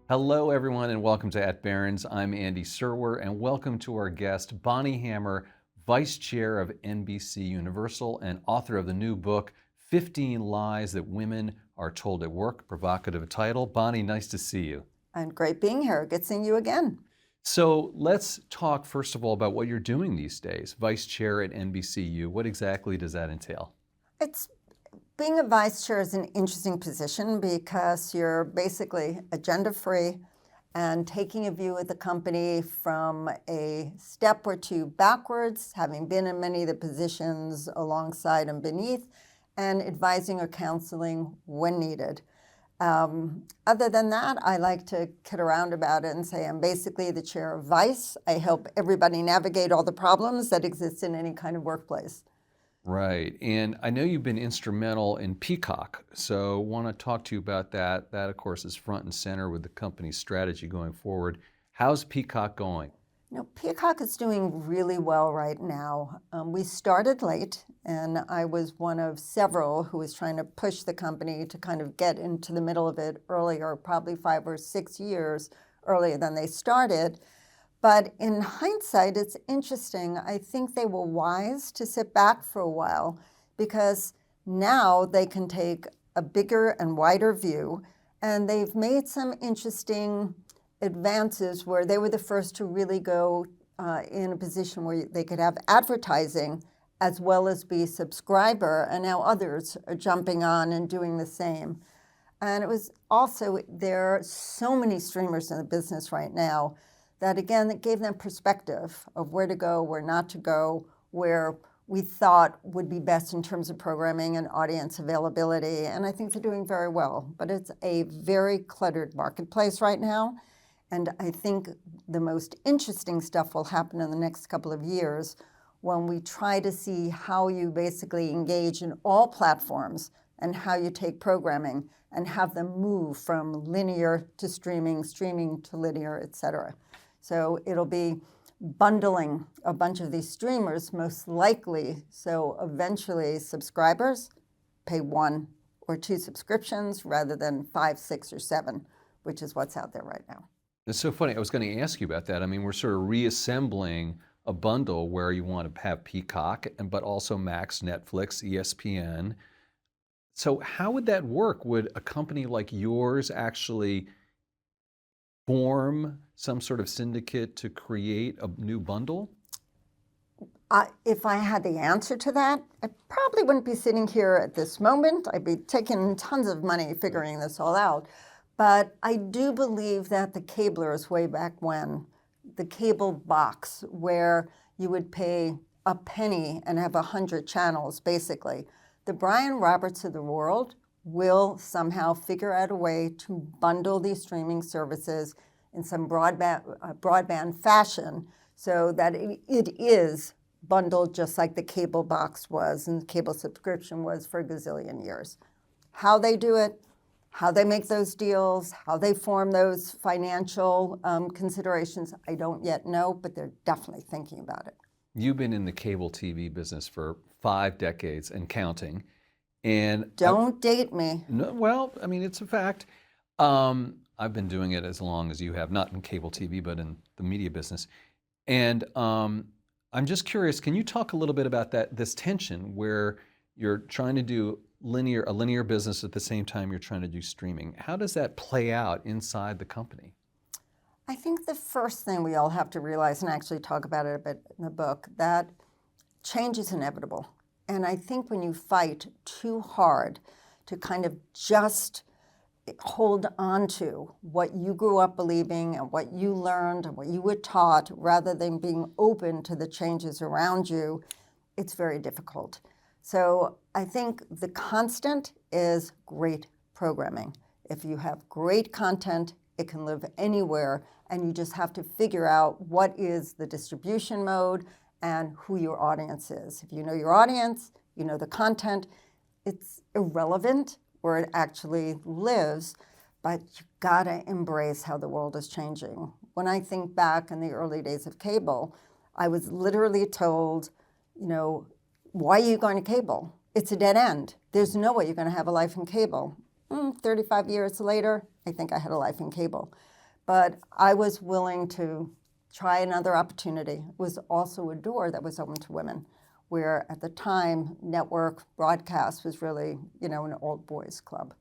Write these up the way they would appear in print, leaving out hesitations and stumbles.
Hello, everyone, and welcome to At Barrons. I'm Andy Serwer, and welcome to our guest, Bonnie Hammer, Vice Chair of NBCUniversal and author of the new book, 15 Lies That Women Are Told at Work, provocative title. Bonnie, nice to see you. And great being here. Good seeing you again. So let's talk, first of all, about what you're doing these days. Vice Chair at NBCU, what exactly does that entail? Being a vice chair is an interesting position because you're basically agenda-free and taking a view of the company from a step or two backwards, having been in many of the positions alongside and beneath, and advising or counseling when needed. Other than that, I like to kid around about it and say I'm basically the chair of vice. I help everybody navigate all the problems that exist in any kind of workplace. Right, and I know you've been instrumental in Peacock, so want to talk to you about that. That, of course, is front and center with the company's strategy going forward. How's Peacock going? Peacock is doing really well right now. We started late, and I was one of several who was trying to push the company to kind of get into the middle of it earlier, probably 5 or 6 years earlier than they started. But in hindsight, it's interesting. I think they were wise to sit back for a while because now they can take a bigger and wider view, and they've made some interesting advances where they were the first to really go in a position where they could have advertising as well as be subscriber, and now others are jumping on and doing the same. And it was also, there are so many streamers in the business right now that again, it gave them perspective of where to go, where not to go, where we thought would be best in terms of programming and audience availability. And I think they're doing very well. But it's a very cluttered marketplace right now. And I think the most interesting stuff will happen in the next couple of years when we try to see how you basically engage in all platforms and how you take programming and have them move from linear to streaming, streaming to linear, et cetera. So it'll be bundling a bunch of these streamers most likely. So eventually subscribers pay 1 or 2 subscriptions rather than 5, 6, or 7, which is what's out there right now. It's so funny. I was going to ask you about that. I mean, we're sort of reassembling a bundle where you want to have Peacock, but also Max, Netflix, ESPN. So how would that work? Would a company like yours actually form some sort of syndicate to create a new bundle? If I had the answer to that, I probably wouldn't be sitting here at this moment. I'd be taking tons of money figuring this all out. But I do believe that the cablers way back when, the cable box where you would pay a penny and have 100 channels, basically, the Brian Roberts of the world will somehow figure out a way to bundle these streaming services in some broadband fashion so that it is bundled just like the cable box was and the cable subscription was for a gazillion years. How they do it, how they make those deals, how they form those financial considerations, I don't yet know, but they're definitely thinking about it. You've been in the cable TV business for 5 decades and counting. And don't date me. No, well, I mean, it's a fact. I've been doing it as long as you have, not in cable TV, but in the media business. And I'm just curious, can you talk a little bit about this tension where you're trying to do a linear business at the same time you're trying to do streaming? How does that play out inside the company? I think the first thing we all have to realize, and actually talk about it a bit in the book, that change is inevitable. And I think when you fight too hard to kind of just hold on to what you grew up believing and what you learned and what you were taught, rather than being open to the changes around you, it's very difficult. So I think the constant is great programming. If you have great content, it can live anywhere, and you just have to figure out what is the distribution mode and who your audience is. If you know your audience, you know the content, it's irrelevant where it actually lives, but you gotta embrace how the world is changing. When I think back in the early days of cable, I was literally told, why are you going to cable? It's a dead end. There's no way you're gonna have a life in cable. 35 years later, I think I had a life in cable. but I was willing to try another opportunity. It was also a door that was open to women, where at the time, network broadcast was really, an old boys club.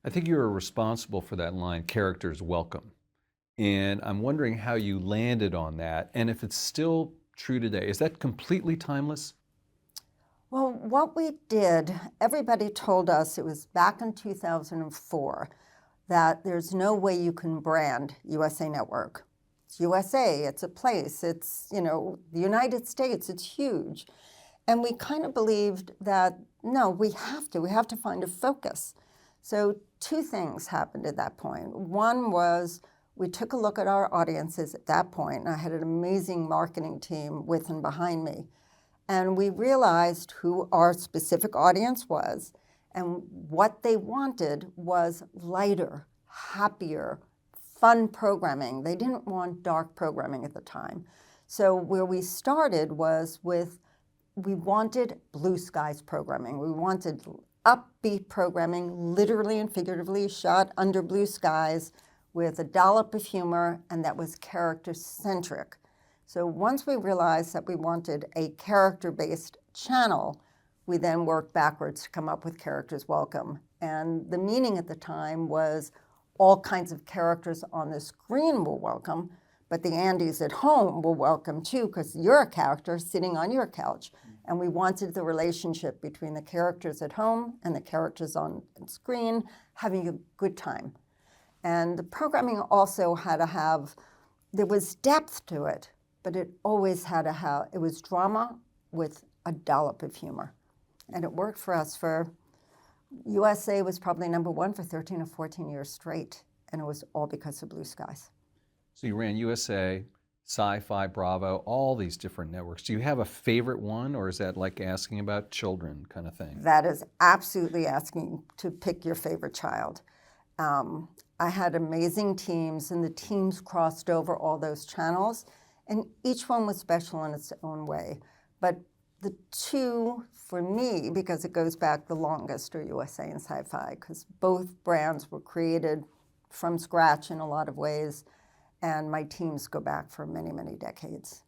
I think you were responsible for that line, characters welcome. And I'm wondering how you landed on that and if it's still true today. Is that completely timeless? Well, what we did, everybody told us, it was back in 2004, that there's no way you can brand USA Network. It's USA, it's a place, it's, the United States, it's huge. And we kind of believed that, no, we have to find a focus. So two things happened at that point. One was we took a look at our audiences at that point, and I had an amazing marketing team with and behind me. And we realized who our specific audience was, and what they wanted was lighter, happier, fun programming. They didn't want dark programming at the time. So where we started was we wanted blue skies programming. We wanted upbeat programming, literally and figuratively shot under blue skies with a dollop of humor, and that was character-centric. So once we realized that we wanted a character-based channel, we then worked backwards to come up with Characters Welcome. And the meaning at the time was all kinds of characters on the screen were welcome, but the Andys at home were welcome too, because you're a character sitting on your couch. And we wanted the relationship between the characters at home and the characters on screen having a good time. And the programming also had to have, there was depth to it, but it always had to have, it was drama with a dollop of humor. And it worked for us USA was probably #1 for 13 or 14 years straight, and it was all because of blue skies. So you ran USA, Sci-Fi, Bravo, all these different networks. Do you have a favorite one, or is that like asking about children kind of thing? That is absolutely asking to pick your favorite child. I had amazing teams, and the teams crossed over all those channels, and each one was special in its own way. But the two, for me, because it goes back the longest, are USA and Sci-Fi, because both brands were created from scratch in a lot of ways, and my teams go back for many, many decades.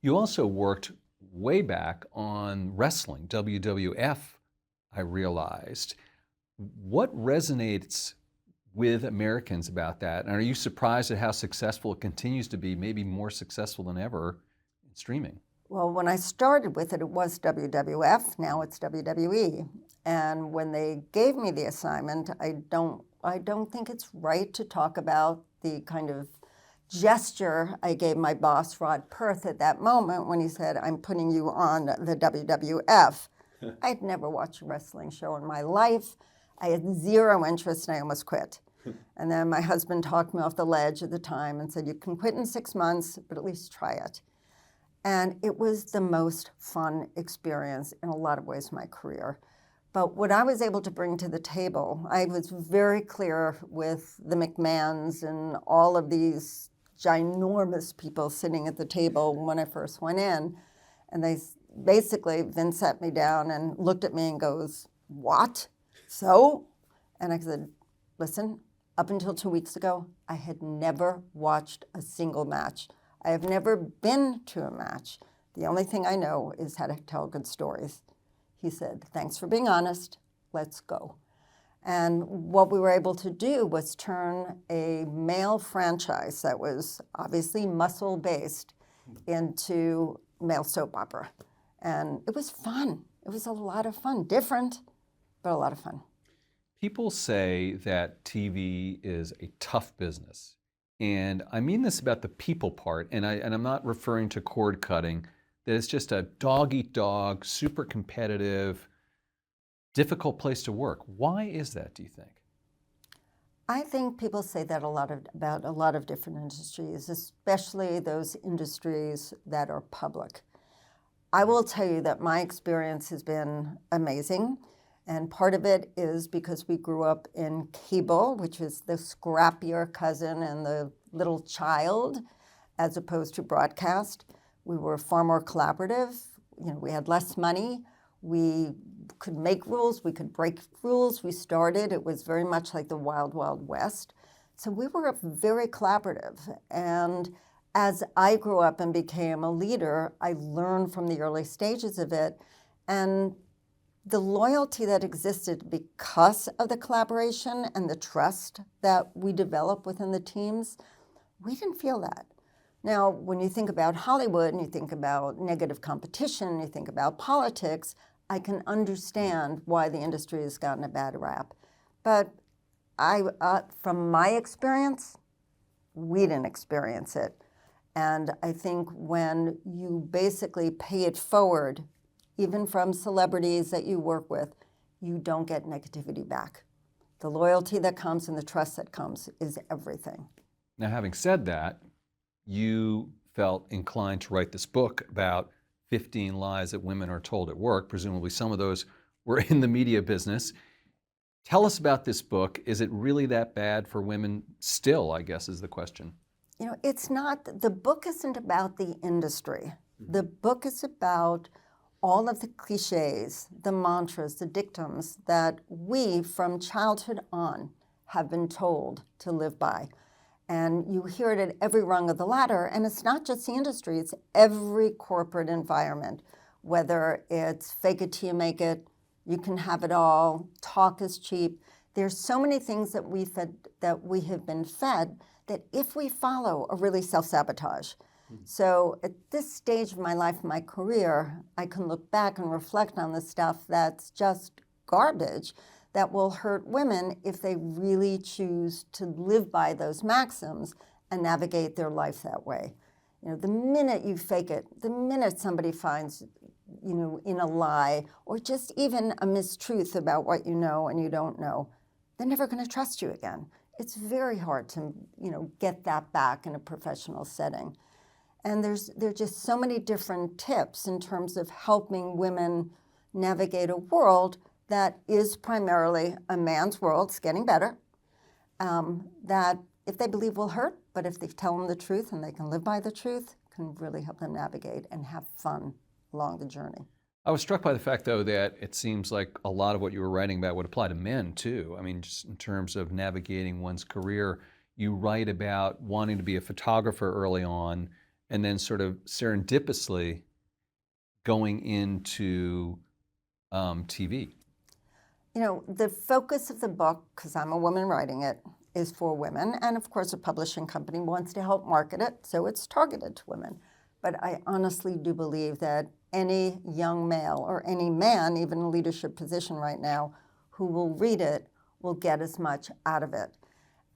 You also worked way back on wrestling, WWF, I realized. What resonates with Americans about that? And are you surprised at how successful it continues to be, maybe more successful than ever in streaming? Well, when I started with it, it was WWF. Now it's WWE. And when they gave me the assignment, I don't think it's right to talk about the kind of gesture I gave my boss, Rod Perth, at that moment when he said, "I'm putting you on the WWF." I'd never watched a wrestling show in my life. I had zero interest, and I almost quit. And then my husband talked me off the ledge at the time and said, "You can quit in 6 months, but at least try it." And it was the most fun experience in a lot of ways in my career. But what I was able to bring to the table, I was very clear with the McMahons and all of these ginormous people sitting at the table when I first went in. And they basically, Vince sat me down and looked at me and goes, "What? So?" And I said, "Listen, up until 2 weeks ago, I had never watched a single match. I have never been to a match. The only thing I know is how to tell good stories." He said, "Thanks for being honest. Let's go." And what we were able to do was turn a male franchise that was obviously muscle-based into male soap opera. And it was fun. It was a lot of fun. Different, but a lot of fun. People say that TV is a tough business. And I mean this about the people part, and I'm not referring to cord cutting, that it's just a dog-eat-dog, super competitive, difficult place to work. Why is that, do you think? I think people say that about a lot of different industries, especially those industries that are public. I will tell you that my experience has been amazing. And part of it is because we grew up in cable, which is the scrappier cousin and the little child, as opposed to broadcast. We were far more collaborative. We had less money. We could make rules. We could break rules. It was very much like the Wild Wild West. So we were very collaborative. And as I grew up and became a leader, I learned from the early stages of it. And the loyalty that existed because of the collaboration and the trust that we developed within the teams, we didn't feel that. Now, when you think about Hollywood and you think about negative competition, you think about politics, I can understand why the industry has gotten a bad rap. But from my experience, we didn't experience it. And I think when you basically pay it forward, even from celebrities that you work with, you don't get negativity back. The loyalty that comes and the trust that comes is everything. Now, having said that, you felt inclined to write this book about 15 lies that women are told at work. Presumably some of those were in the media business. Tell us about this book. Is it really that bad for women still, I guess, is the question. You know, it's not, the book isn't about the industry. The book is about all of the cliches, the mantras, the dictums that we from childhood on have been told to live by. And you hear it at every rung of the ladder, and it's not just the industry, it's every corporate environment, whether it's fake it till you make it, you can have it all, talk is cheap. There's so many things that we have been fed that if we follow are really self-sabotage. So at this stage of my life, my career, I can look back and reflect on the stuff that's just garbage that will hurt women if they really choose to live by those maxims and navigate their life that way. You know, the minute you fake it, the minute somebody finds, you know, in a lie or just even a mistruth about what you know and you don't know, they're never going to trust you again. It's very hard to, you know, get that back in a professional setting. And there's just so many different tips in terms of helping women navigate a world that is primarily a man's world. It's getting better. That if they believe will hurt, but if they tell them the truth and they can live by the truth, can really help them navigate and have fun along the journey. I was struck by the fact, though, that it seems like a lot of what you were writing about would apply to men, too. I mean, just in terms of navigating one's career, you write about wanting to be a photographer early on and then sort of serendipitously going into TV. You know, the focus of the book, because I'm a woman writing it, is for women. And of course, a publishing company wants to help market it, so it's targeted to women. But I honestly do believe that any young male or any man, even in a leadership position right now, who will read it will get as much out of it.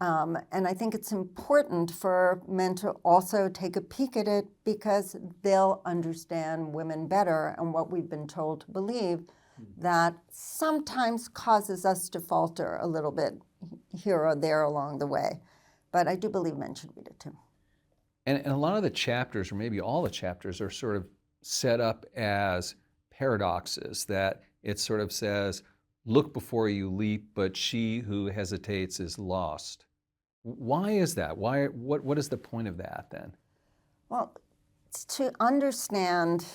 And I think it's important for men to also take a peek at it because they'll understand women better and what we've been told to believe that sometimes causes us to falter a little bit here or there along the way. But I do believe men should read it too. And a lot of the chapters, or maybe all the chapters, are sort of set up as paradoxes, that it sort of says, look before you leap, but she who hesitates is lost. Why is that? What is the point of that then? Well, to understand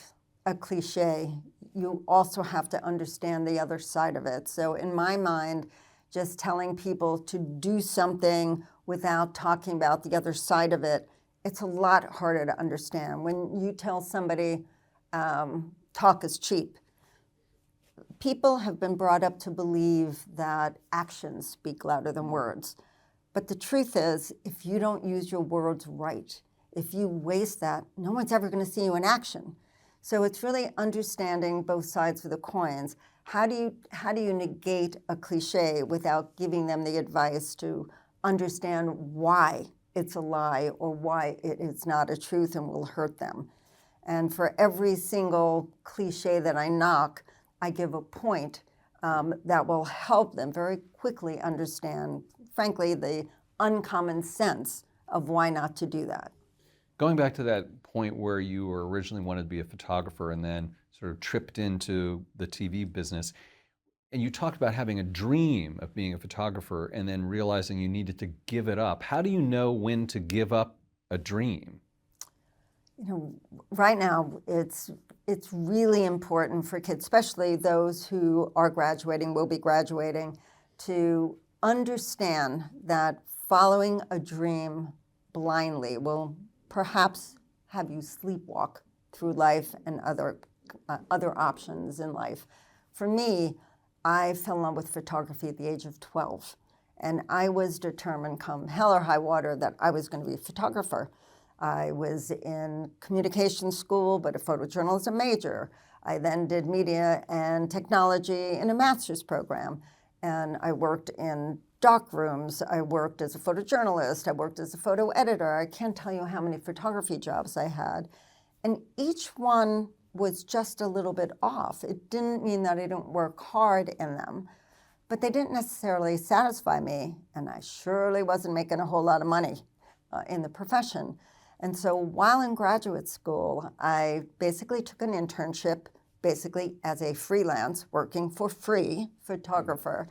a cliche, you also have to understand the other side of it. So in my mind, just telling people to do something without talking about the other side of it, it's a lot harder to understand. When you tell somebody, talk is cheap, people have been brought up to believe that actions speak louder than words. But the truth is, if you don't use your words right, if you waste that, no one's ever going to see you in action. So it's really understanding both sides of the coins. How do you negate a cliche without giving them the advice to understand why it's a lie or why it is not a truth and will hurt them? And for every single cliche that I knock, I give a point that will help them very quickly understand, frankly, the uncommon sense of why not to do that. Going back to that point where you were originally wanted to be a photographer and then sort of tripped into the TV business, and you talked about having a dream of being a photographer and then realizing you needed to give it up. How do you know when to give up a dream? You know, right now it's really important for kids, especially those who are graduating, will be graduating, to understand that following a dream blindly will perhaps have you sleepwalk through life and other options in life. For me, I fell in love with photography at the age of 12, and I was determined, come hell or high water, that I was going to be a photographer. I was in communication school, but a photojournalism major. I then did media and technology in a master's program, and I worked in doc rooms. I worked as a photojournalist. I worked as a photo editor. I can't tell you how many photography jobs I had. And each one was just a little bit off. It didn't mean that I didn't work hard in them, but they didn't necessarily satisfy me, and I surely wasn't making a whole lot of money in the profession. And so while in graduate school, I basically took an internship, basically as a freelance, working for free photographer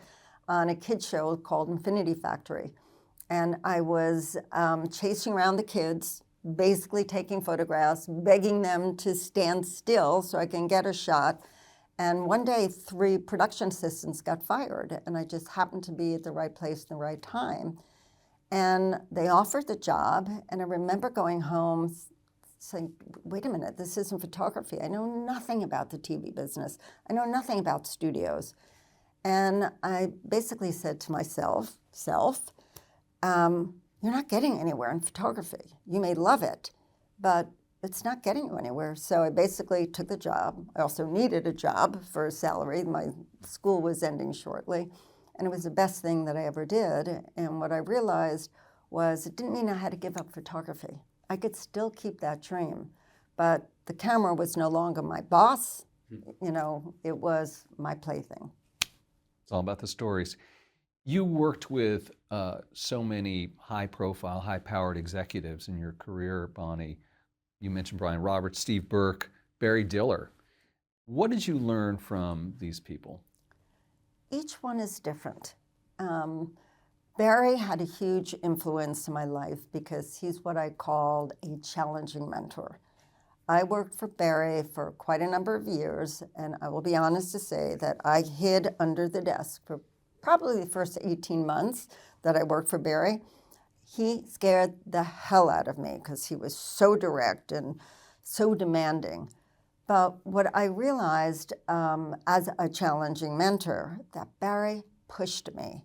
on a kids show called Infinity Factory. And I was chasing around the kids, basically taking photographs, begging them to stand still so I can get a shot. And one day, 3 production assistants got fired, and I just happened to be at the right place at the right time. And they offered the job, and I remember going home saying, wait a minute, this isn't photography. I know nothing about the TV business. I know nothing about studios. And I basically said to myself, you're not getting anywhere in photography. You may love it, but it's not getting you anywhere. So I basically took the job. I also needed a job for a salary. My school was ending shortly, and it was the best thing that I ever did. And what I realized was it didn't mean I had to give up photography. I could still keep that dream, but the camera was no longer my boss. You know, it was my plaything. It's all about the stories. You worked with so many high-profile, high-powered executives in your career, Bonnie. You mentioned Brian Roberts, Steve Burke, Barry Diller. What did you learn from these people? Each one is different. Barry had a huge influence in my life because he's what I called a challenging mentor. I worked for Barry for quite a number of years, and I will be honest to say that I hid under the desk for probably the first 18 months that I worked for Barry. He scared the hell out of me because he was so direct and so demanding. But what I realized as a challenging mentor, that Barry pushed me.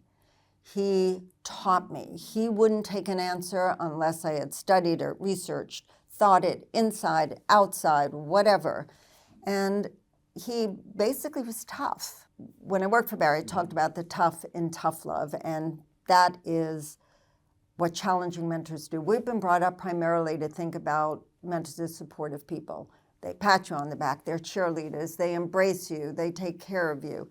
He taught me. He wouldn't take an answer unless I had studied or researched, thought it inside, outside, whatever. And he basically was tough. When I worked for Barry, I talked about the tough in tough love, and that is what challenging mentors do. We've been brought up primarily to think about mentors as supportive people. They pat you on the back, they're cheerleaders, they embrace you, they take care of you.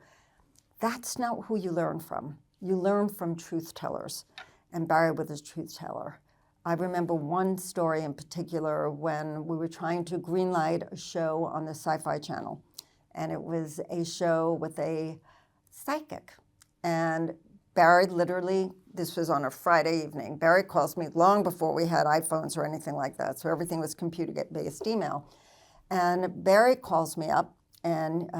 That's not who you learn from. You learn from truth tellers, and Barry was a truth teller. I remember one story in particular when we were trying to greenlight a show on the Sci-Fi Channel, and it was a show with a psychic. And Barry literally, this was on a Friday evening, Barry calls me long before we had iPhones or anything like that, so everything was computer-based email. And Barry calls me up, and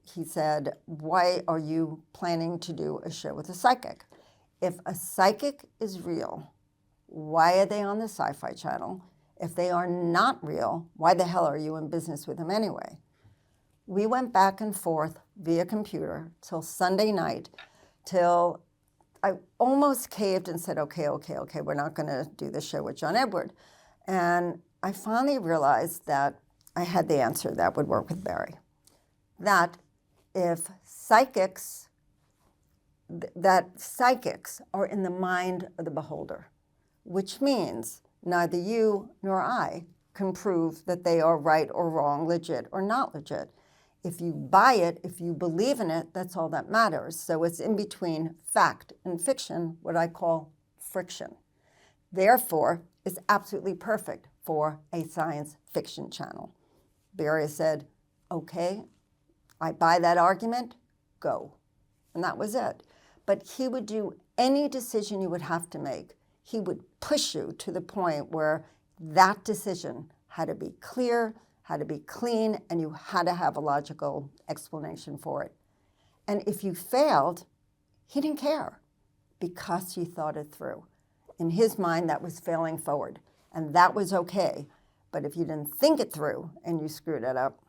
he said, why are you planning to do a show with a psychic? If a psychic is real, why are they on the Sci-Fi Channel? If they are not real, why the hell are you in business with them anyway? We went back and forth via computer till Sunday night, till I almost caved and said, okay, we're not going to do the show with John Edward. And I finally realized that I had the answer that would work with Barry. That if psychics, that psychics are in the mind of the beholder, which means neither you nor I can prove that they are right or wrong, legit or not legit. If you buy it, if you believe in it, that's all that matters. So it's in between fact and fiction, what I call friction. Therefore, it's absolutely perfect for a science fiction channel. Barry said, okay, I buy that argument, go. And that was it. But he would do any decision you would have to make. He would push you to the point where that decision had to be clear, had to be clean, and you had to have a logical explanation for it. And if you failed, he didn't care because you thought it through. in his mind, that was failing forward. And that was okay. But if you didn't think it through and you screwed it up,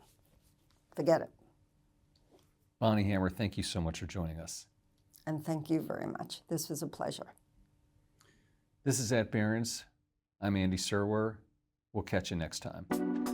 forget it. Bonnie Hammer, thank you so much for joining us. And thank you very much. This was a pleasure. This is at Barrons. I'm Andy Serwer. We'll catch you next time.